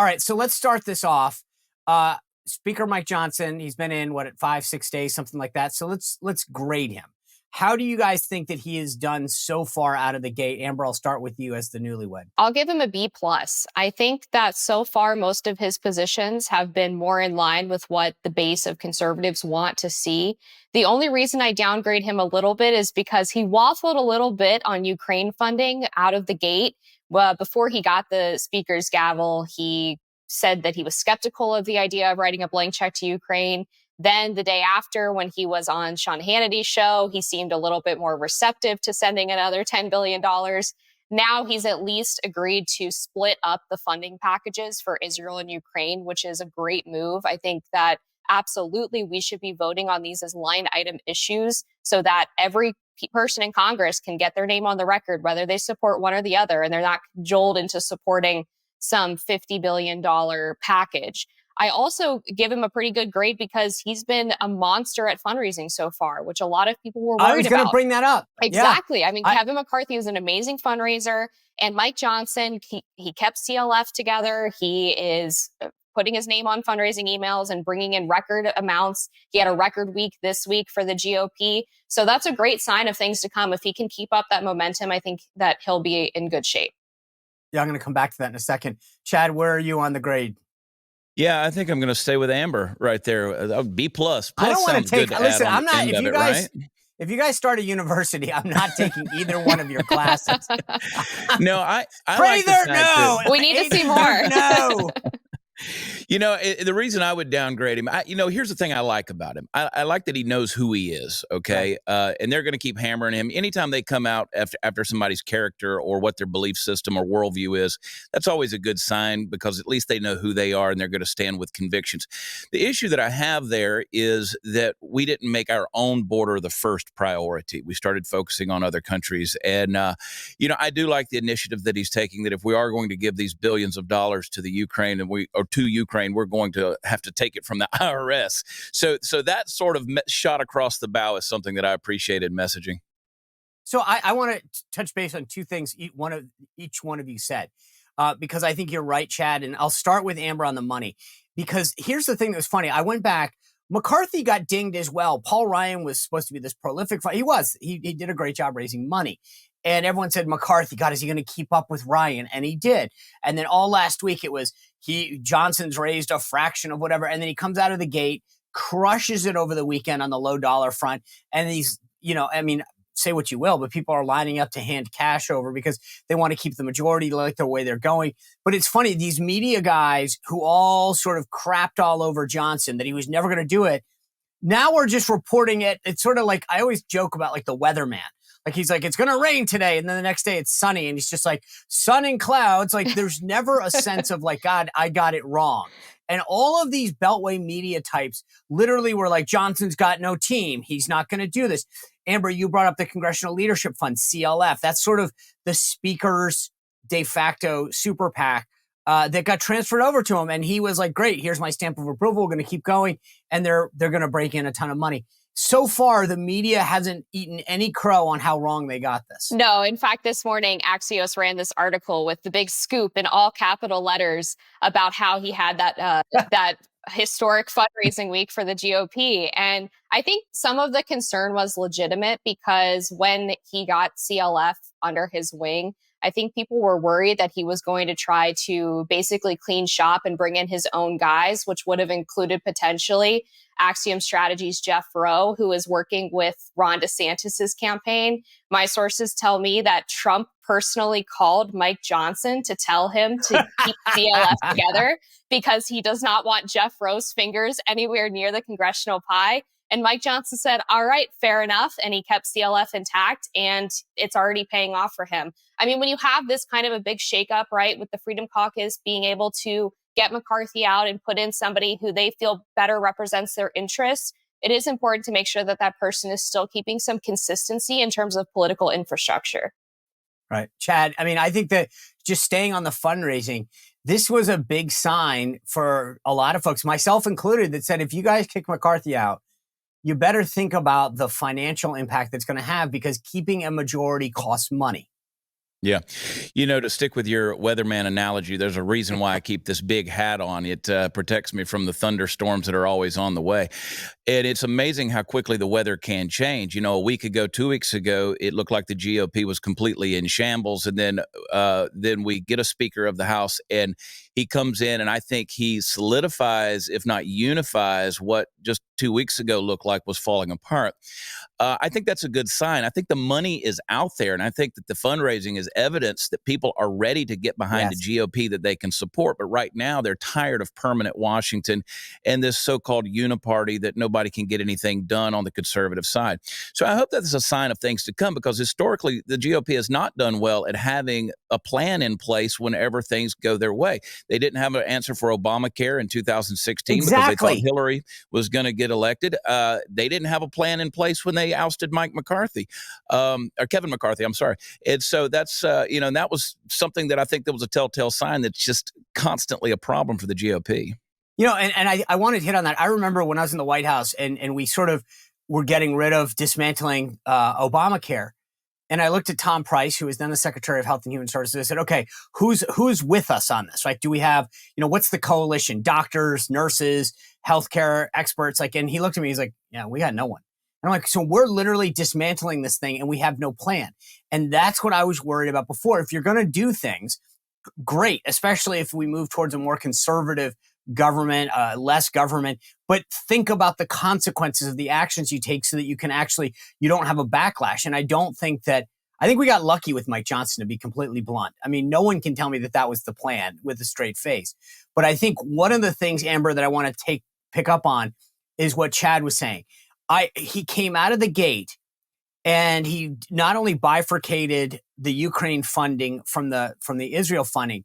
All right, so let's start this off. Speaker Mike Johnson, he's been in, at 5-6 days, something like that. So let's grade him. How do you guys think that he has done so far out of the gate? Amber, I'll start with you as the newlywed. I'll give him a B+. I think that so far, most of his positions have been more in line with what the base of conservatives want to see. The only reason I downgrade him a little bit is because he waffled a little bit on Ukraine funding out of the gate. Well, before he got the speaker's gavel, he said that he was skeptical of the idea of writing a blank check to Ukraine. Then the day after, when he was on Sean Hannity's show, he seemed a little bit more receptive to sending another $10 billion. Now he's at least agreed to split up the funding packages for Israel and Ukraine, which is a great move. I think that absolutely we should be voting on these as line item issues so that every person in Congress can get their name on the record, whether they support one or the other, and they're not cajoled into supporting some $50 billion package. I also give him a pretty good grade because he's been a monster at fundraising so far, which a lot of people were worried about. I was going to bring that up. Exactly. Yeah. I mean, Kevin McCarthy is an amazing fundraiser, and Mike Johnson, he kept CLF together. He is putting his name on fundraising emails and bringing in record amounts. He had a record week this week for the GOP. So that's a great sign of things to come. If he can keep up that momentum, I think that he'll be in good shape. Yeah, I'm going to come back to that in a second. Chad, where are you on the grade? Yeah, I think I'm going to stay with Amber right there. B+. I don't want to take. Listen, I'm not. If you guys start a university, I'm not taking either one of your classes. No, I pray like there. No, we need to see more. No. The reason I would downgrade him, here's the thing I like about him. I like that he knows who he is, okay? Right. And they're going to keep hammering him. Anytime they come out after somebody's character or what their belief system or worldview is, that's always a good sign because at least they know who they are and they're going to stand with convictions. The issue that I have there is that we didn't make our own border the first priority. We started focusing on other countries. And, I do like the initiative that he's taking, that if we are going to give these billions of dollars to the Ukraine to Ukraine, we're going to have to take it from the IRS. So that sort of shot across the bow is something that I appreciated messaging. So I want to touch base on two things each one of you said, because I think you're right, Chad. And I'll start with Amber on the money, because here's the thing that was funny. I went back. McCarthy got dinged as well. Paul Ryan was supposed to be this prolific. He did a great job raising money. And everyone said, McCarthy, God, is he going to keep up with Ryan? And he did. And then all last week it was Johnson's raised a fraction of whatever. And then he comes out of the gate, crushes it over the weekend on the low dollar front. And he's, say what you will, but people are lining up to hand cash over because they want to keep the majority, like the way they're going. But it's funny, these media guys who all sort of crapped all over Johnson, that he was never going to do it. Now we're just reporting it. It's sort of like, I always joke about like the weatherman. Like he's like, it's going to rain today. And then the next day it's sunny. And he's just like, sun and clouds. Like there's never a sense of like, God, I got it wrong. And all of these Beltway media types literally were like, Johnson's got no team. He's not going to do this. Amber, you brought up the Congressional Leadership Fund, CLF. That's sort of the speaker's de facto super PAC that got transferred over to him. And he was like, great, here's my stamp of approval. We're going to keep going. And they're going to break in a ton of money. So far, the media hasn't eaten any crow on how wrong they got this. No, in fact, this morning, Axios ran this article with the big scoop in all capital letters about how he had that historic fundraising week for the GOP. And I think some of the concern was legitimate because when he got CLF under his wing, I think people were worried that he was going to try to basically clean shop and bring in his own guys, which would have included potentially Axiom Strategies' Jeff Rowe, who is working with Ron DeSantis' campaign. My sources tell me that Trump personally called Mike Johnson to tell him to keep CLF together because he does not want Jeff Rowe's fingers anywhere near the congressional pie. And Mike Johnson said, all right, fair enough. And he kept CLF intact, and it's already paying off for him. I mean, when you have this kind of a big shakeup, right, with the Freedom Caucus being able to get McCarthy out and put in somebody who they feel better represents their interests, it is important to make sure that that person is still keeping some consistency in terms of political infrastructure. Right. Chad, I mean, I think that just staying on the fundraising, this was a big sign for a lot of folks, myself included, that said, if you guys kick McCarthy out, you better think about the financial impact that's going to have, because keeping a majority costs money. Yeah. To stick with your weatherman analogy, there's a reason why I keep this big hat on. It protects me from the thunderstorms that are always on the way. And it's amazing how quickly the weather can change. A week ago, 2 weeks ago, it looked like the GOP was completely in shambles. And then we get a Speaker of the House, and he comes in, and I think he solidifies, if not unifies, what just 2 weeks ago looked like was falling apart. I think that's a good sign. I think the money is out there, and I think that the fundraising is evidence that people are ready to get behind Yes. the GOP that they can support. But right now, they're tired of permanent Washington and this so-called uniparty that nobody can get anything done on the conservative side. So I hope that's a sign of things to come, because historically, the GOP has not done well at having a plan in place whenever things go their way. They didn't have an answer for Obamacare in 2016 because they thought Exactly. Hillary was going to get elected. They didn't have a plan in place when they ousted Mike McCarthy, or Kevin McCarthy, I'm sorry. And so that's, and that was something that I think that was a telltale sign that's just constantly a problem for the GOP. And I wanted to hit on that. I remember when I was in the White House and we sort of were getting rid of dismantling Obamacare. And I looked at Tom Price, who was then the Secretary of Health and Human Services. I said, okay, who's with us on this, right? Do we have, what's the coalition? Doctors, nurses, healthcare experts? And he looked at me, he's like, yeah, we got no one. And I'm like, so we're literally dismantling this thing and we have no plan. And that's what I was worried about before. If you're going to do things, great, especially if we move towards a more conservative government, less government, but think about the consequences of the actions you take so that you don't have a backlash. And I think we got lucky with Mike Johnson, to be completely blunt. I mean, no one can tell me that was the plan with a straight face. But I think one of the things, Amber, that I want to pick up on is what Chad was saying. He came out of the gate and he not only bifurcated the Ukraine funding from the Israel funding,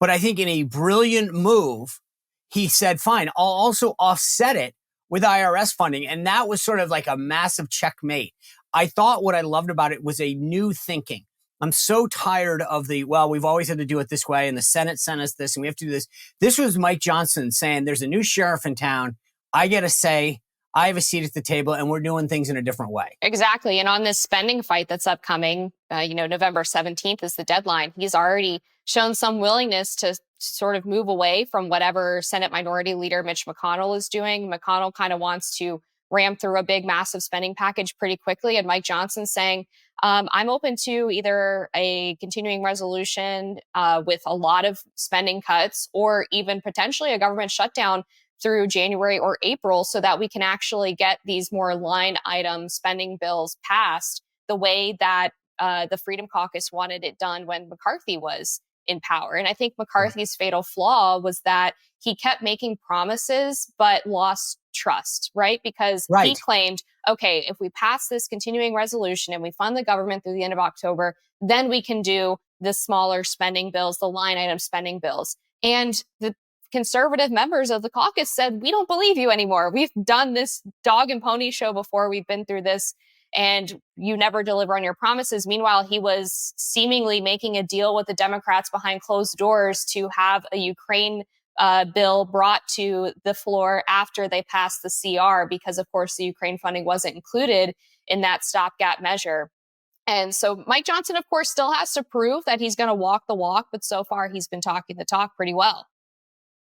but I think in a brilliant move, he said, fine, I'll also offset it with IRS funding. And that was sort of like a massive checkmate. I thought what I loved about it was a new thinking. I'm so tired of we've always had to do it this way, and the Senate sent us this, and we have to do this. This was Mike Johnson saying, there's a new sheriff in town. I get a say. I have a seat at the table, and we're doing things in a different way. Exactly. And on this spending fight that's upcoming, November 17th is the deadline. He's already shown some willingness to sort of move away from whatever Senate Minority Leader Mitch McConnell is doing. McConnell kind of wants to ram through a big, massive spending package pretty quickly. And Mike Johnson's saying, I'm open to either a continuing resolution with a lot of spending cuts, or even potentially a government shutdown through January or April, so that we can actually get these more line item spending bills passed the way that the Freedom Caucus wanted it done when McCarthy was in power. And I think McCarthy's fatal flaw was that he kept making promises but lost trust, right? Because he claimed, okay, if we pass this continuing resolution and we fund the government through the end of October, then we can do the smaller spending bills, the line item spending bills. And the conservative members of the caucus said, we don't believe you anymore. We've done this dog and pony show before. We've been through this, and you never deliver on your promises. Meanwhile, he was seemingly making a deal with the Democrats behind closed doors to have a Ukraine bill brought to the floor after they passed the CR, because, of course, the Ukraine funding wasn't included in that stopgap measure. And so Mike Johnson, of course, still has to prove that he's going to walk the walk, but so far he's been talking the talk pretty well.